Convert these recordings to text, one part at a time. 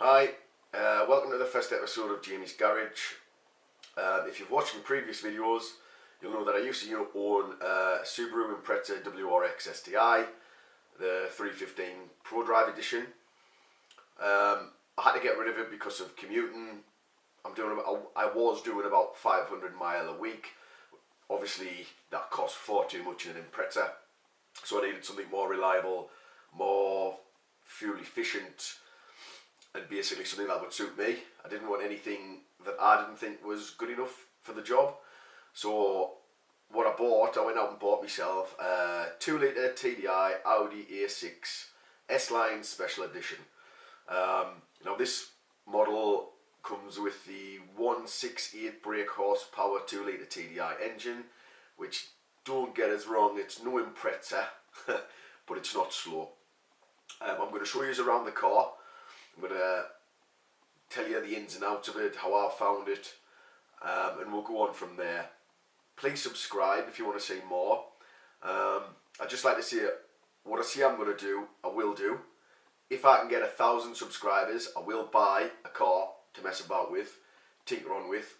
Hi, welcome to the first episode of Jamie's Garage. If you've watched my previous videos, you'll know that I used to own a Subaru Impreza WRX STI, the 315 Pro Drive Edition. I had to get rid of it because of commuting. I was doing about 500 mile a week. Obviously, that cost far too much in an Impreza, so I needed something more reliable, more fuel efficient, and basically something that would suit me. I didn't want anything that I didn't think was good enough for the job. So what I went out and bought myself a 2 litre TDI Audi A6 S-Line Special Edition. Now this model comes with the 168 brake horsepower 2 litre TDI engine, which, don't get us wrong, it's no Impreza, but it's not slow. I'm going to show you around the car. I'm going to tell you the ins and outs of it, how I found it, and we'll go on from there. Please subscribe if you want to see more. I'd just like to say, what I say I'm going to do, I will do. If I can get 1,000 subscribers, I will buy a car to mess about with, tinker on with.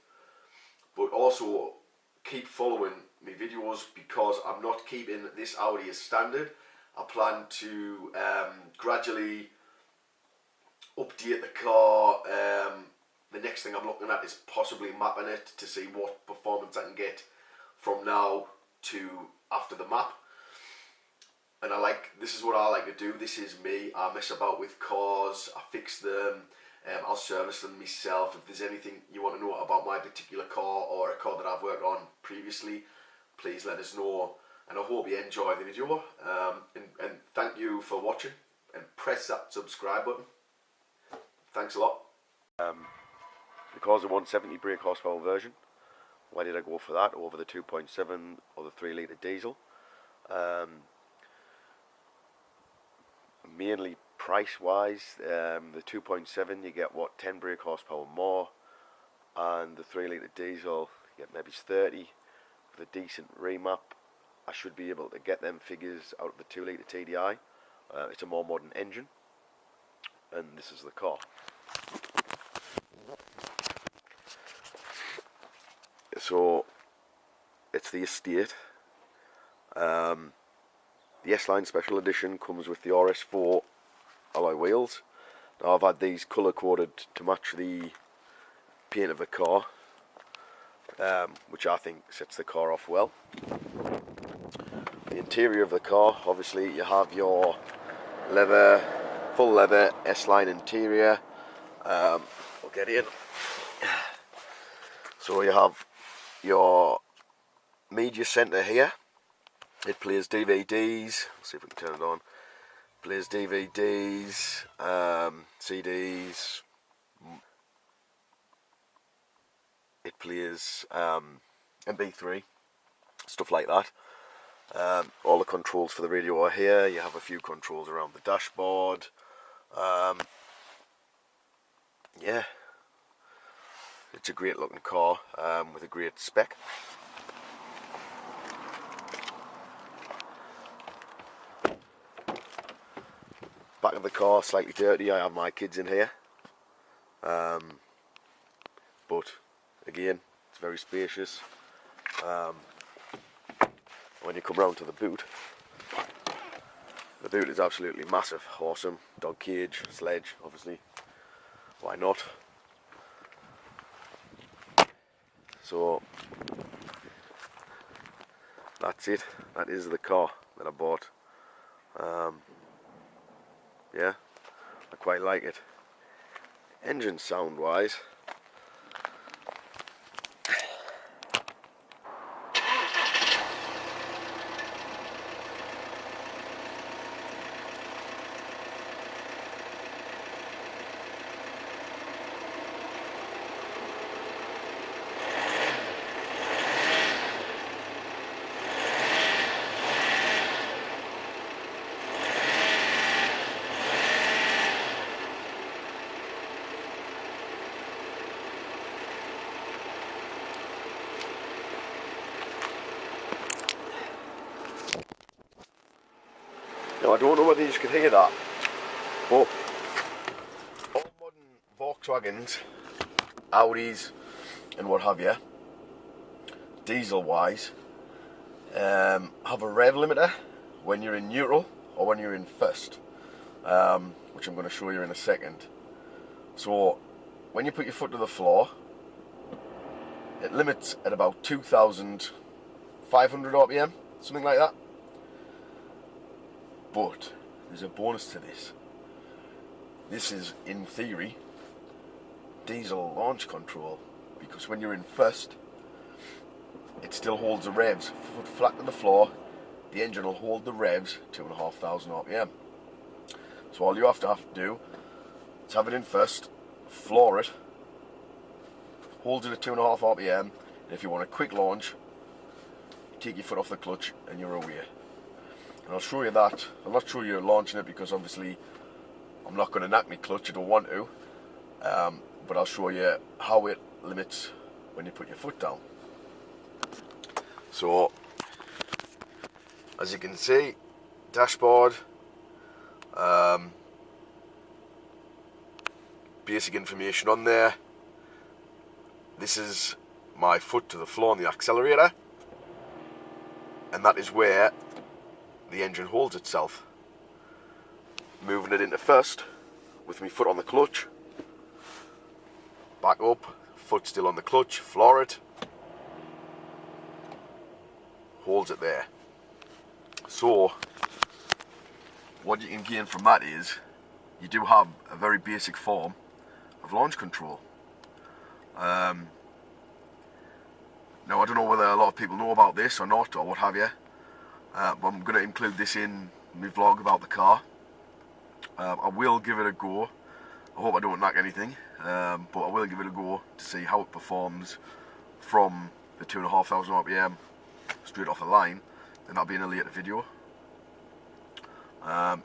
But also, keep following my videos, because I'm not keeping this Audi as standard. I plan to gradually update the car. The next thing I'm looking at is possibly mapping it to see what performance I can get from now to after the map. And this is what I like to do. This is me. I mess about with cars, I fix them, I'll service them myself. If there's anything you want to know about my particular car or a car that I've worked on previously, please let us know. And I hope you enjoy the video, and thank you for watching, and press that subscribe button. Thanks a lot. Because the 170 brake horsepower version, why did I go for that over the 2.7 or the 3 litre diesel? Mainly price wise, the 2.7 you get 10 brake horsepower more, and the 3 litre diesel you get maybe 30 with a decent remap. I should be able to get them figures out of the 2 litre TDI. It's a more modern engine, and this is the car. So it's the Estate. The S-Line Special Edition comes with the RS4 alloy wheels. Now I've had these colour coded to match the paint of the car, which I think sets the car off well. The interior of the car, obviously you have your leather, full leather S-Line interior. We'll get in. So you have your media centre here. It plays DVDs. Let's see if we can turn it on. Plays DVDs, CDs. It plays MP3, stuff like that. All the controls for the radio are here. You have a few controls around the dashboard. Yeah, it's a great looking car with a great spec. Back of the car slightly dirty. I have my kids in here, but again, it's very spacious. When you come round to the boot is absolutely massive, awesome. Dog cage, sledge, obviously, why not? So that's it. That is the car that I bought. Yeah, I quite like it. Engine sound wise, now I don't know whether you can hear that, but all modern Volkswagens, Audis and what have you, diesel wise, have a rev limiter when you're in neutral or when you're in first, which I'm going to show you in a second. So when you put your foot to the floor, it limits at about 2,500 RPM, something like that. But there's a bonus to this. This is, in theory, diesel launch control, because when you're in first, it still holds the revs. Foot flat to the floor, the engine will hold the revs 2,500 RPM. So all you have to do is have it in first, floor it, holds it at 2.5 RPM, and if you want a quick launch, take your foot off the clutch and you're away. And I'll show you that. I'll not show you launching it because obviously I'm not going to knock my clutch, I don't want to, but I'll show you how it limits when you put your foot down. So as you can see, dashboard, basic information on there. This is my foot to the floor on the accelerator, and that is where the engine holds itself. Moving it into first with my foot on the clutch, back up, foot still on the clutch, floor it, holds it there. So what you can gain from that is you do have a very basic form of launch control. Now I don't know whether a lot of people know about this or not, or what have you, but I'm going to include this in my vlog about the car. I will give it a go. I hope I don't knock anything, but I will give it a go to see how it performs from the 2,500 RPM straight off the line, and that'll be in a later video.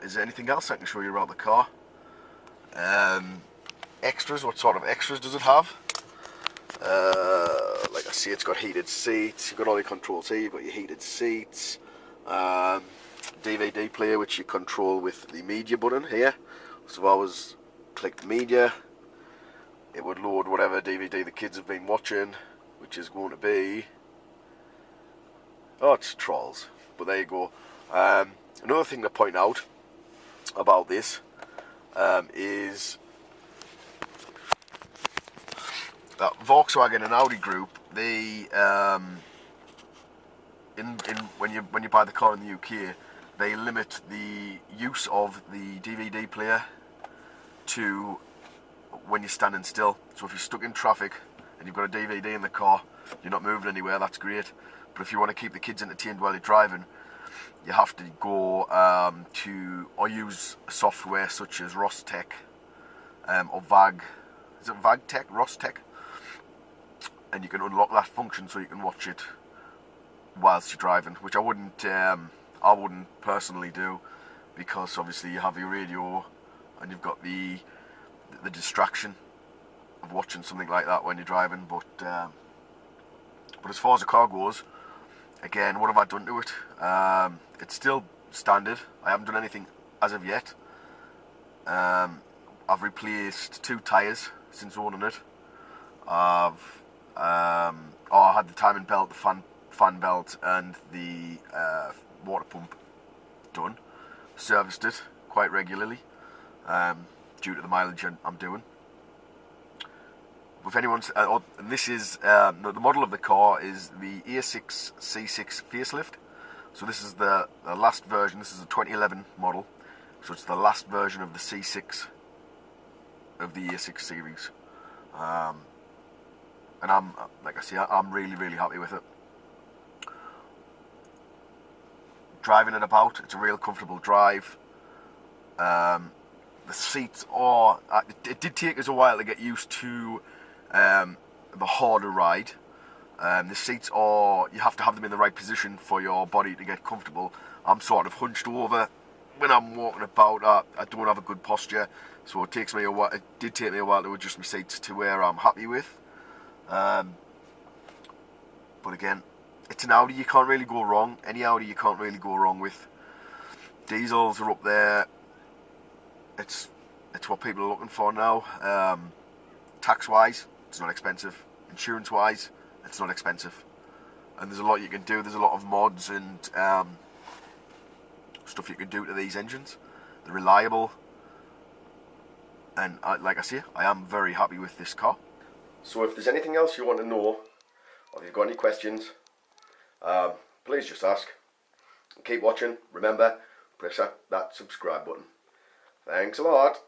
Is there anything else I can show you about the car? Extras, what sort of extras does it have? Like I see, it's got heated seats, you've got all your controls here, you've got your heated seats, DVD player which you control with the media button here. So if I was clicked media, it would load whatever DVD the kids have been watching, which is going to be, oh, it's Trolls, but there you go. Another thing to point out about this is that Volkswagen and Audi group, they when you buy the car in the UK, they limit the use of the DVD player to when you're standing still. So if you're stuck in traffic and you've got a DVD in the car, you're not moving anywhere, that's great. But if you want to keep the kids entertained while you're driving, you have to go or use software such as Rostec or VAG. Is it VAGTech? Rostec? And you can unlock that function so you can watch it whilst you're driving, which I wouldn't personally do, because obviously you have your radio and you've got the distraction of watching something like that when you're driving. But as far as the car goes, again, what have I done to it? It's still standard. I haven't done anything as of yet. I've replaced 2 tyres since owning it. I had the timing belt, the fan belt and the water pump done. Serviced it quite regularly due to the mileage I'm doing. If anyone's, and this is the model of the car is the A6 C6 facelift. So this is the last version. This is a 2011 model, so it's the last version of the C6 of the A6 series. And I'm, like I say, I'm really happy with it. Driving it about, it's a real comfortable drive. The seats are, it did take us a while to get used to the harder ride. The seats are, you have to have them in the right position for your body to get comfortable. I'm sort of hunched over when I'm walking about. I don't have a good posture, so it takes me a while. It did take me a while to adjust my seats to where I'm happy with. But again, it's an Audi, you can't really go wrong. Any Audi you can't really go wrong with. Diesels are up there. It's what people are looking for now. tax-wise, it's not expensive. Insurance-wise, it's not expensive. And there's a lot you can do. There's a lot of mods and stuff you can do to these engines. They're reliable. And like I say, I am very happy with this car. So if there's anything else you want to know, or if you've got any questions, please just ask. Keep watching. Remember, press that subscribe button. Thanks a lot.